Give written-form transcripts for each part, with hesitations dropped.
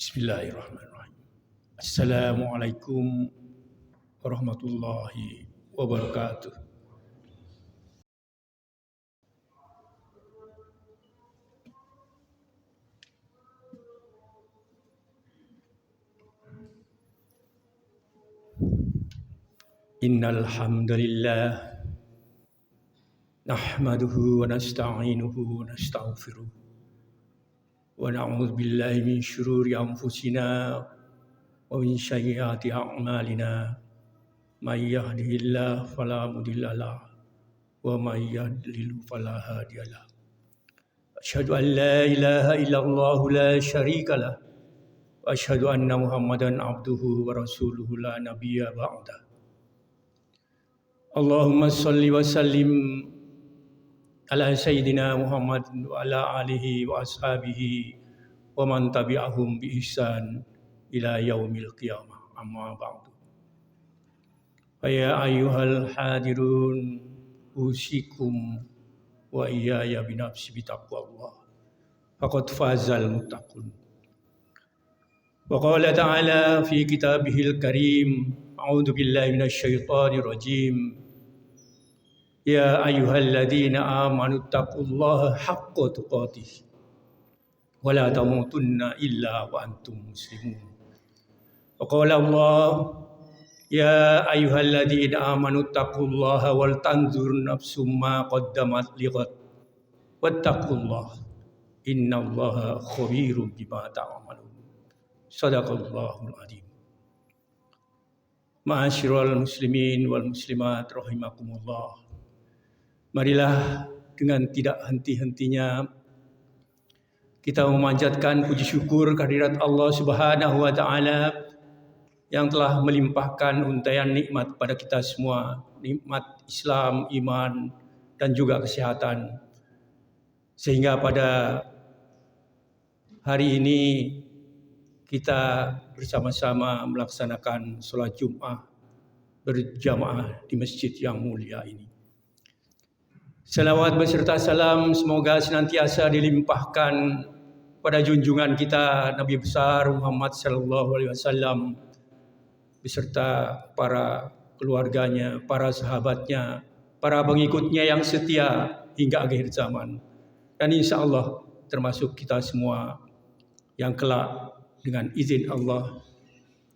Bismillahirrahmanirrahim. Assalamualaikum warahmatullahi wabarakatuh. Innal hamdalillah nahmaduhu wa nasta'inuhu wa nastaghfiruh wa na'udzu billahi min syururi anfusina wa min sayyiati a'malina may yahdihillahu fala mudilla lahu wa may yudlil fala hadiya lahu. Asyhadu an la ilaha illallah la syarika lah wa asyhadu anna Muhammadan abduhu wa rasuluhu la nabiyya ba'da. Allahumma salli wa sallim ala sayyidina Muhammad wa ala alihi wa ashabihi wa man tabi'ahum bi ihsan ila yaumil qiyamah. Amma ba'du. Ya ayyuhal hadirun usikum wa iyaya binafsi bitaqwallah faqad fazal muttaqun. Wa qala ta'ala fi kitabihil karim, a'udzu billahi minasyaitonir rajim. Ya ayyuhalladzina amanu taqullaha haqqa tuqatih wa la tamutunna illa wa antum muslimun. Wa qala Allah, ya ayyuhalladzina amanu taqullaha wal tanzur nafsum ma qaddamat lighad wattaqullaha innallaha khabirum bima ta'malun. Shadaqallahul adzim. Ma'asyiral muslimin wal muslimat rahimakumullah. Marilah dengan tidak henti-hentinya kita memanjatkan puji syukur kehadirat Allah Subhanahu wa taala yang telah melimpahkan untaian nikmat pada kita semua, nikmat Islam, iman dan juga kesehatan. Sehingga pada hari ini kita bersama-sama melaksanakan sholat Jumat berjamaah di masjid yang mulia ini. Salawat beserta salam semoga senantiasa dilimpahkan pada junjungan kita Nabi besar Muhammad sallallahu alaihi wasallam beserta para keluarganya, para sahabatnya, para pengikutnya yang setia hingga akhir zaman. Dan insya Allah termasuk kita semua yang kelak dengan izin Allah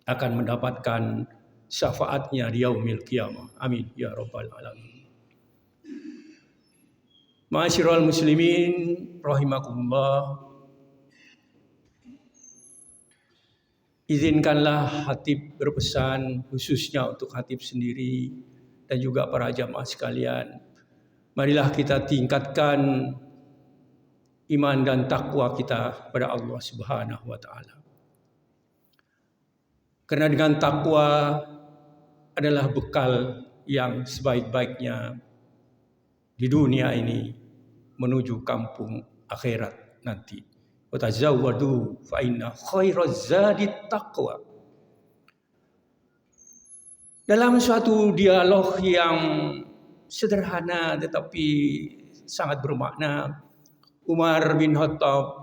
akan mendapatkan syafaatnya di yaumil qiyamah. Amin ya rabbal alamin. Ma'asyiral muslimin rahimakumullah. Izinkanlah khatib berpesan khususnya untuk khatib sendiri dan juga para jamaah sekalian. Marilah kita tingkatkan iman dan takwa kita pada Allah Subhanahu wa taala. Karena dengan takwa adalah bekal yang sebaik-baiknya di dunia ini menuju kampung akhirat nanti. Wa tazawwadu fa inna khairaz zadit taqwa. Dalam suatu dialog yang sederhana tetapi sangat bermakna, Umar bin Khattab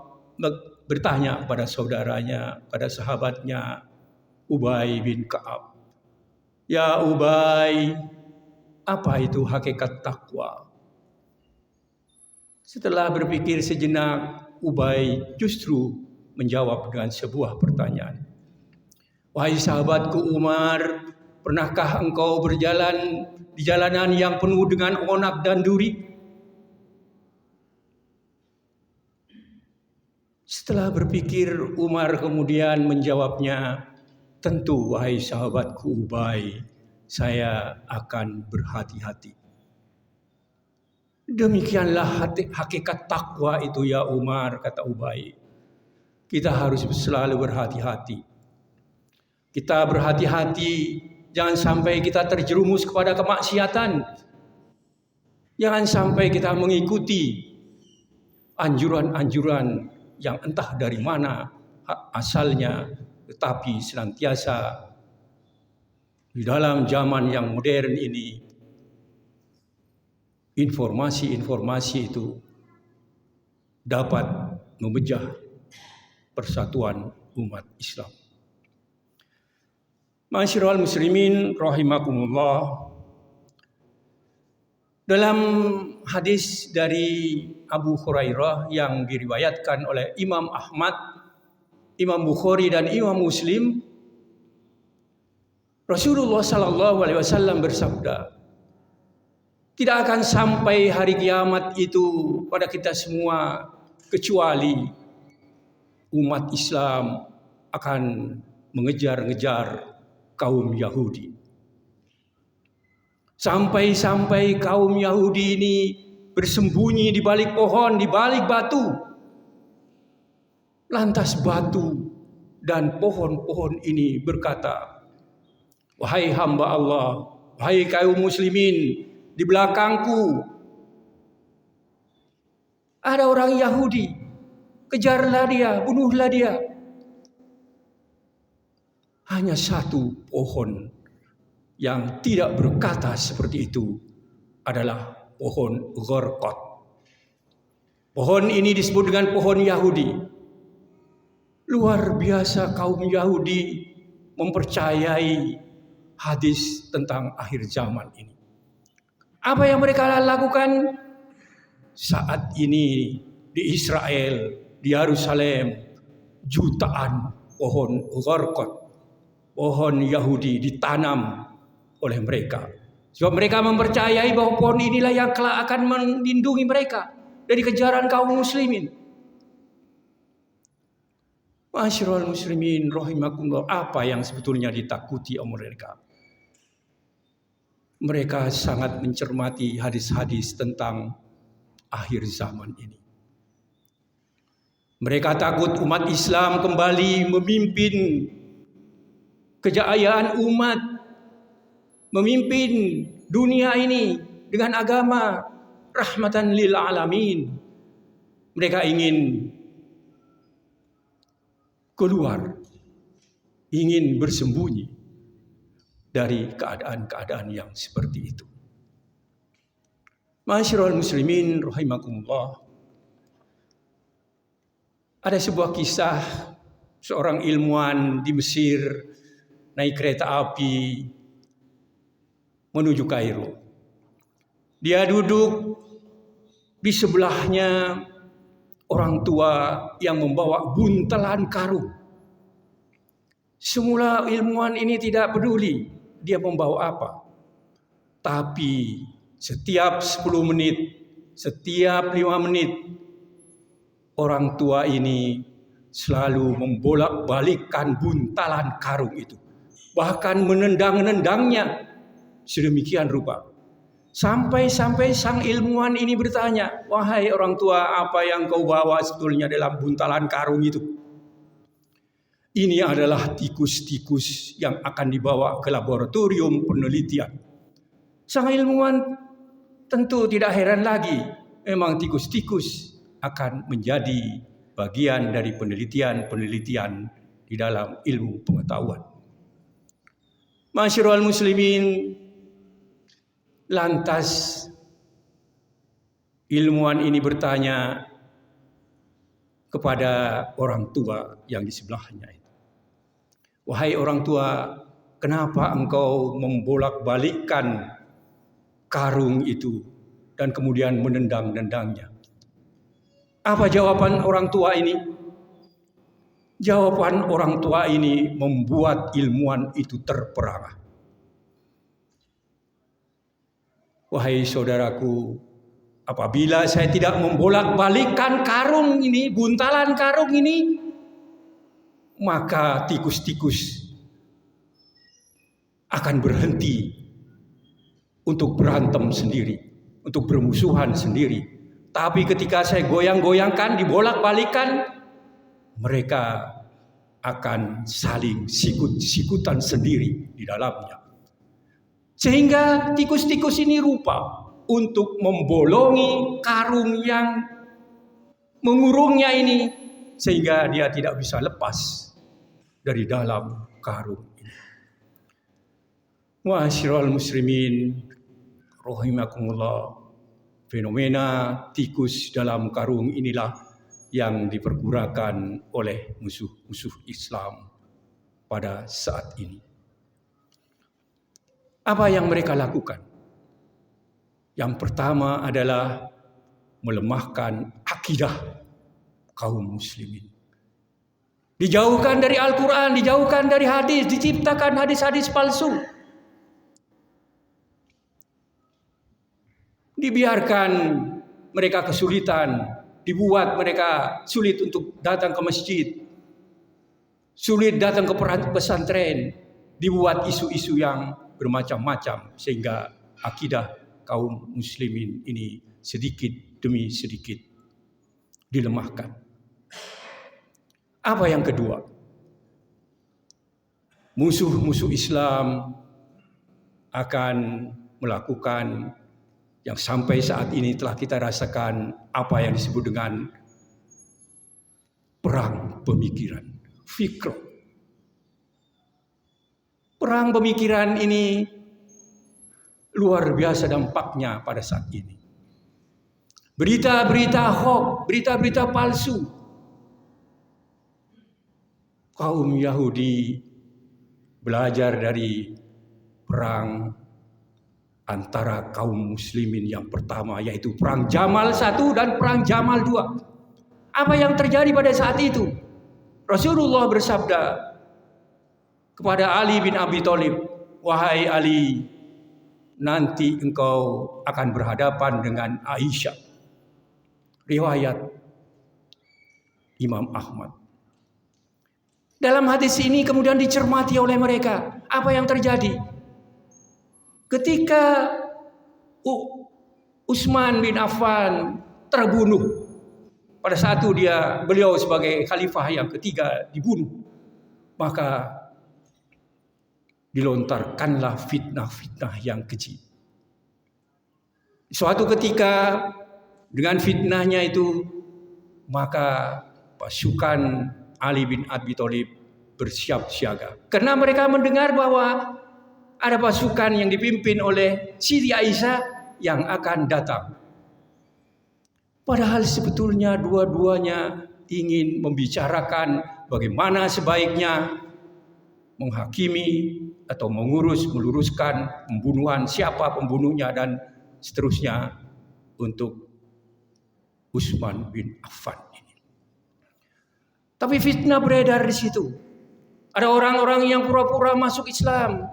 bertanya pada saudaranya, pada sahabatnya Ubay bin Ka'ab. Ya Ubay, apa itu hakikat takwa? Setelah berpikir sejenak, Ubay justru menjawab dengan sebuah pertanyaan. Wahai sahabatku Umar, pernahkah engkau berjalan di jalanan yang penuh dengan onak dan duri? Setelah berpikir, Umar kemudian menjawabnya, tentu wahai sahabatku Ubay, saya akan berhati-hati. Demikianlah hakikat takwa itu ya Umar, kata Ubay. Kita harus selalu berhati-hati. Kita berhati-hati, jangan sampai kita terjerumus kepada kemaksiatan. Jangan sampai kita mengikuti anjuran-anjuran yang entah dari mana asalnya, tetapi senantiasa di dalam zaman yang modern ini informasi-informasi itu dapat memecah persatuan umat Islam. Ma'asyiral muslimin rahimakumullah. Dalam hadis dari Abu Hurairah yang diriwayatkan oleh Imam Ahmad, Imam Bukhari dan Imam Muslim, Rasulullah sallallahu alaihi wasallam bersabda, tidak akan sampai hari kiamat itu pada kita semua kecuali umat Islam akan mengejar-ngejar kaum Yahudi. Sampai-sampai kaum Yahudi ini bersembunyi di balik pohon, di balik batu. Lantas batu dan pohon-pohon ini berkata, wahai hamba Allah, wahai kaum muslimin, di belakangku ada orang Yahudi, kejarlah dia, bunuhlah dia. Hanya satu pohon yang tidak berkata seperti itu adalah pohon gharqad. Pohon ini disebut dengan pohon Yahudi. Luar biasa kaum Yahudi mempercayai hadis tentang akhir zaman ini. Apa yang mereka lakukan saat ini di Israel, di Yerusalem, jutaan pohon gharqad, pohon Yahudi ditanam oleh mereka. Sebab mereka mempercayai bahwa pohon inilah yang kelak akan melindungi mereka dari kejaran kaum muslimin. Ma'asyiral muslimin rahimakumullah, apa yang sebetulnya ditakuti oleh mereka? Mereka sangat mencermati hadis-hadis tentang akhir zaman ini. Mereka takut umat Islam kembali memimpin kejayaan umat, memimpin dunia ini dengan agama rahmatan lil alamin. Mereka ingin keluar, ingin bersembunyi dari keadaan-keadaan yang seperti itu. Ma'asyiral muslimin rahimakumullah. Ada sebuah kisah seorang ilmuwan di Mesir naik kereta api menuju Kairo. Dia duduk di sebelahnya orang tua yang membawa buntelan karung. Semula ilmuwan ini tidak peduli dia membawa apa. Tapi setiap 10 menit, setiap 5 menit, orang tua ini selalu membolak-balikkan buntalan karung itu. Bahkan menendang-nendangnya sedemikian rupa. Sampai-sampai sang ilmuwan ini bertanya, wahai orang tua, apa yang kau bawa sebetulnya dalam buntalan karung itu? Ini adalah tikus-tikus yang akan dibawa ke laboratorium penelitian. Sang ilmuwan tentu tidak heran lagi. Memang tikus-tikus akan menjadi bagian dari penelitian-penelitian di dalam ilmu pengetahuan. Ma'asyiral muslimin, lantas ilmuwan ini bertanya kepada orang tua yang di sebelahnya itu, wahai orang tua, kenapa engkau membolak-balikkan karung itu dan kemudian menendang-nendangnya? Apa jawaban orang tua ini? Jawaban orang tua ini membuat ilmuwan itu terperangah. Wahai saudaraku, apabila saya tidak membolak-balikkan karung ini, buntalan karung ini, maka tikus-tikus akan berhenti untuk berantem sendiri, untuk bermusuhan sendiri. Tapi ketika saya goyang-goyangkan, dibolak-balikkan, mereka akan saling sikut-sikutan sendiri di dalamnya. Sehingga tikus-tikus ini rupa untuk membolongi karung yang mengurungnya ini, sehingga dia tidak bisa lepas dari dalam karung ini. Ma'asyiral muslimin rahimakumullah, fenomena tikus dalam karung inilah yang dipergunakan oleh musuh-musuh Islam pada saat ini. Apa yang mereka lakukan? Yang pertama adalah melemahkan akidah kaum muslimin. Dijauhkan dari Al-Quran, dijauhkan dari hadis, diciptakan hadis-hadis palsu. Dibiarkan mereka kesulitan, dibuat mereka sulit untuk datang ke masjid, sulit datang ke pesantren, dibuat isu-isu yang bermacam-macam sehingga akidah kaum muslimin ini sedikit demi sedikit dilemahkan. Apa yang kedua? Musuh-musuh Islam akan melakukan yang sampai saat ini telah kita rasakan, apa yang disebut dengan perang pemikiran, fikr. Perang pemikiran ini luar biasa dampaknya pada saat ini. Berita-berita hoax, berita-berita palsu. Kaum Yahudi belajar dari perang antara kaum muslimin yang pertama, yaitu perang Jamal I dan perang Jamal II. Apa yang terjadi pada saat itu? Rasulullah bersabda kepada Ali bin Abi Thalib, "Wahai Ali, nanti engkau akan berhadapan dengan Aisyah." Riwayat Imam Ahmad. Dalam hadis ini kemudian dicermati oleh mereka. Apa yang terjadi? Ketika Utsman bin Affan terbunuh, pada saat itu beliau sebagai khalifah yang ketiga dibunuh, maka dilontarkanlah fitnah-fitnah yang keji. Suatu ketika dengan fitnahnya itu, maka pasukan Ali bin Abi Thalib bersiap siaga. Karena mereka mendengar bahwa ada pasukan yang dipimpin oleh Siti Aisyah yang akan datang. Padahal sebetulnya dua-duanya ingin membicarakan bagaimana sebaiknya menghakimi atau meluruskan pembunuhan, siapa pembunuhnya dan seterusnya untuk Utsman bin Affan ini. Tapi fitnah beredar di situ. Ada orang-orang yang pura-pura masuk Islam,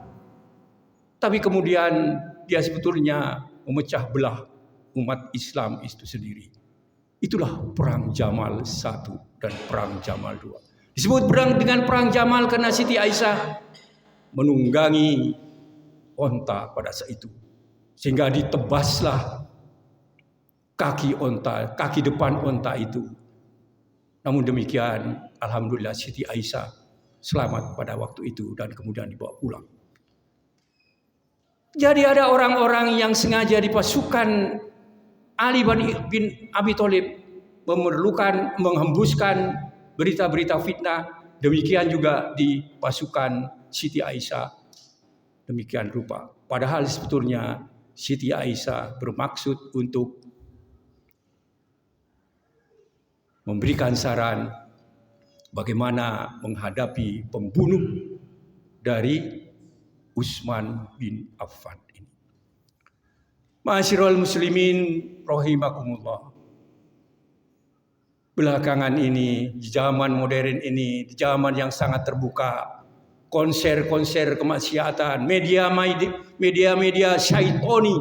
tapi kemudian dia sebetulnya memecah belah umat Islam itu sendiri. Itulah perang Jamal I dan perang Jamal II. Disebut dengan perang Jamal karena Siti Aisyah menunggangi onta pada saat itu, sehingga ditebaslah kaki depan onta itu. Namun demikian, alhamdulillah Siti Aisyah selamat pada waktu itu dan kemudian dibawa pulang. Jadi ada orang-orang yang sengaja di pasukan Ali bin Abi Thalib memerlukan menghembuskan berita-berita fitnah. Demikian juga di pasukan Siti Aisyah. Demikian rupa. Padahal sebetulnya Siti Aisyah bermaksud untuk memberikan saran bagaimana menghadapi pembunuh dari Utsman bin Affan ini. Ma'asyiral muslimin rahimakumullah. Belakangan ini, di zaman modern ini, di zaman yang sangat terbuka, konser-konser kemaksiatan, media-media syaitoni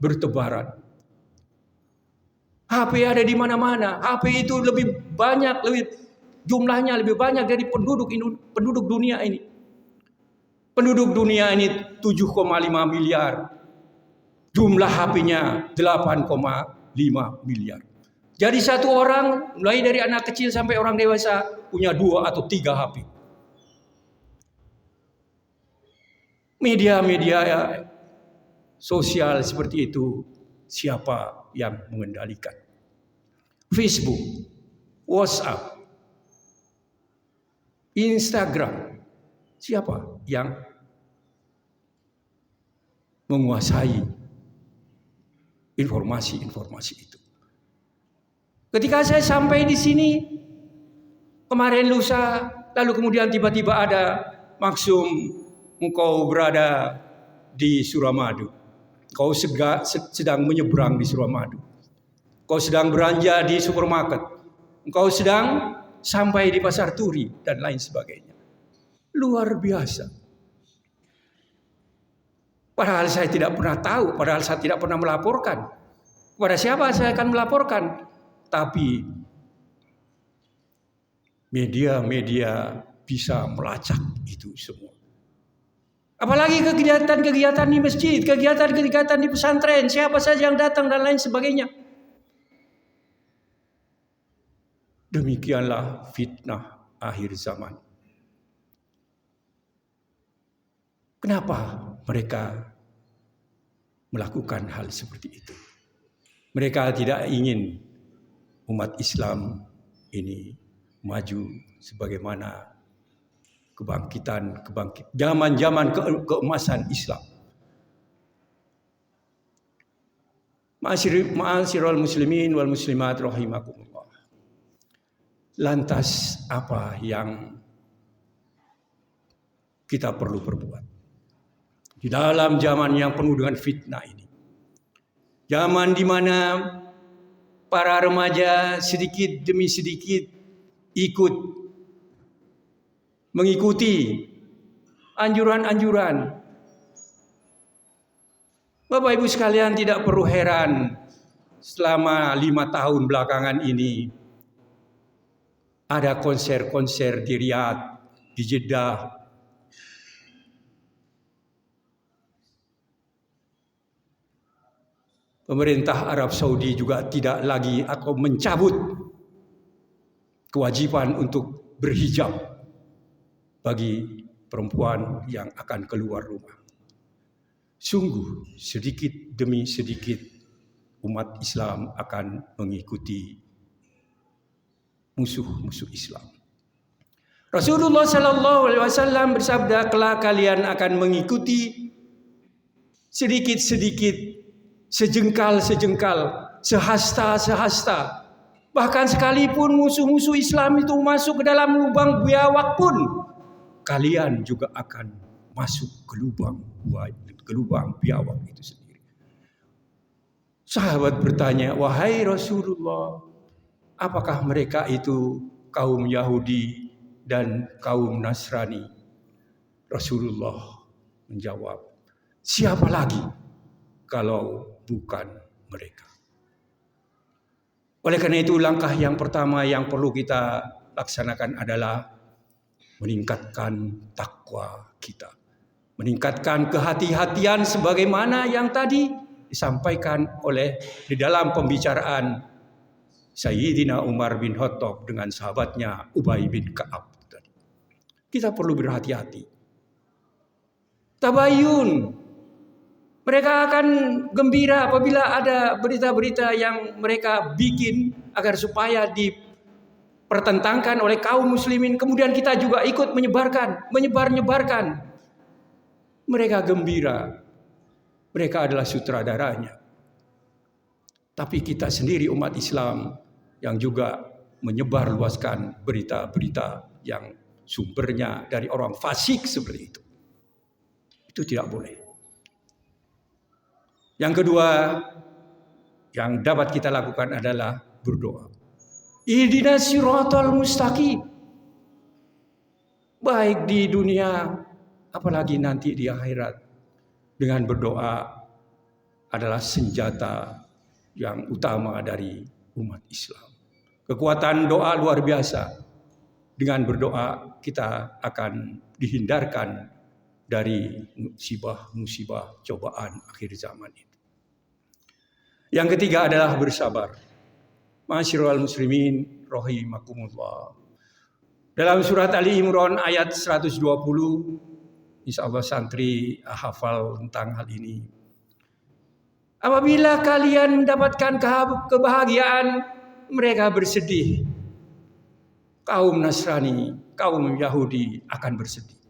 bertebaran. HP ada di mana-mana. HP itu jumlahnya lebih banyak dari penduduk dunia ini. Penduduk dunia ini 7,5 miliar. Jumlah HP-nya 8,5 miliar. Jadi satu orang, mulai dari anak kecil sampai orang dewasa, punya 2 atau 3 HP. Media-media sosial seperti itu, siapa yang mengendalikan? Facebook, WhatsApp, Instagram. Siapa yang menguasai informasi-informasi itu? Ketika saya sampai di sini kemarin lusa, lalu kemudian tiba-tiba ada maksum engkau berada di Suramadu. Kau sedang menyeberang di Suramadu. Kau sedang belanja di supermarket. Engkau sedang sampai di pasar turi dan lain sebagainya. Luar biasa. Padahal saya tidak pernah tahu, padahal saya tidak pernah melaporkan. Kepada siapa saya akan melaporkan? Tapi media-media bisa melacak itu semua. Apalagi kegiatan-kegiatan di masjid, kegiatan-kegiatan di pesantren, siapa saja yang datang dan lain sebagainya. Demikianlah fitnah akhir zaman. Kenapa mereka melakukan hal seperti itu? Mereka tidak ingin umat Islam ini maju sebagaimana kebangkitan zaman-zaman keemasan Islam. Ma'asyiral muslimin wal muslimat rahimakumullah. Lantas apa yang kita perlu perbuat di dalam zaman yang penuh dengan fitnah ini? Zaman di mana para remaja sedikit demi sedikit ikut mengikuti anjuran-anjuran. Bapak Ibu sekalian, tidak perlu heran selama 5 tahun belakangan ini ada konser-konser di Riyadh, di Jeddah. Pemerintah Arab Saudi juga tidak lagi atau mencabut kewajiban untuk berhijab bagi perempuan yang akan keluar rumah. Sungguh sedikit demi sedikit umat Islam akan mengikuti musuh-musuh Islam. Rasulullah Sallallahu Alaihi Wasallam bersabda, kelak kalian akan mengikuti sedikit-sedikit, sejengkal-sejengkal, sehasta-sehasta. Bahkan sekalipun musuh-musuh Islam itu masuk ke dalam lubang biawak pun, kalian juga akan masuk ke lubang biawak itu sendiri. Sahabat bertanya, wahai Rasulullah, apakah mereka itu kaum Yahudi dan kaum Nasrani? Rasulullah menjawab, siapa lagi kalau bukan mereka? Oleh karena itu, langkah yang pertama yang perlu kita laksanakan adalah meningkatkan takwa kita. Meningkatkan kehati-hatian sebagaimana yang tadi disampaikan oleh di dalam pembicaraan Sayyidina Umar bin Khattab dengan sahabatnya Ubay bin Ka'ab. Kita perlu berhati-hati. Tabayun. Mereka akan gembira apabila ada berita-berita yang mereka bikin agar supaya dipertentangkan oleh kaum muslimin. Kemudian kita juga ikut menyebar-nyebarkan. Mereka gembira. Mereka adalah sutradaranya. Tapi kita sendiri umat Islam yang juga menyebarluaskan berita-berita yang sumbernya dari orang fasik seperti itu. Itu tidak boleh. Yang kedua yang dapat kita lakukan adalah berdoa. Ihdinas siratal mustaqim. Baik di dunia apalagi nanti di akhirat. Dengan berdoa adalah senjata yang utama dari umat Islam. Kekuatan doa luar biasa. Dengan berdoa kita akan dihindarkan dari musibah-musibah cobaan akhir zaman itu. Yang ketiga adalah bersabar. Ma'asyiral muslimin rahimakumullah. Dalam surat Ali Imran ayat 120, insyaallah santri hafal tentang hal ini. Apabila kalian mendapatkan kebahagiaan, mereka bersedih. Kaum Nasrani, kaum Yahudi akan bersedih.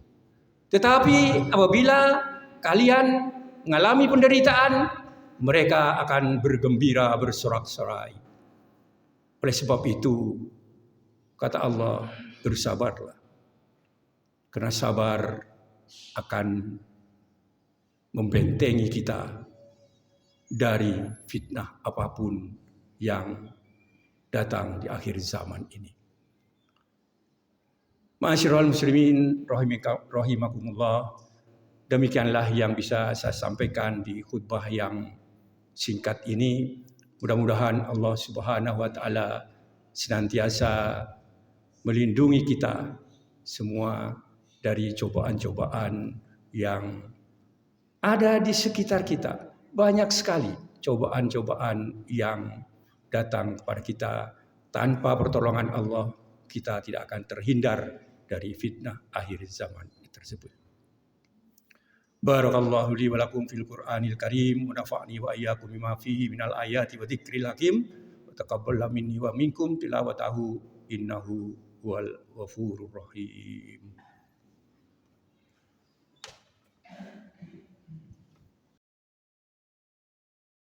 Tetapi apabila kalian mengalami penderitaan, mereka akan bergembira, bersorak-sorai. Oleh sebab itu, kata Allah, bersabarlah. Karena sabar akan membentengi kita dari fitnah apapun yang datang di akhir zaman ini. Ma'asyiral muslimin rahimakumullah, demikianlah yang bisa saya sampaikan di khutbah yang singkat ini. Mudah-mudahan Allah Subhanahu wa taala senantiasa melindungi kita semua dari cobaan-cobaan yang ada di sekitar kita. Banyak sekali cobaan-cobaan yang datang kepada kita. Tanpa pertolongan Allah, kita tidak akan terhindar dari fitnah akhir zaman tersebut. Barakallahu li wa lakum fil Qur'anil Karim wa nafa'ni wa iyyakum bima fihi minal ayati wa dzikril hakim wa taqabbal minni wa minkum tilawatahu innahu huwal ghafurur rahim.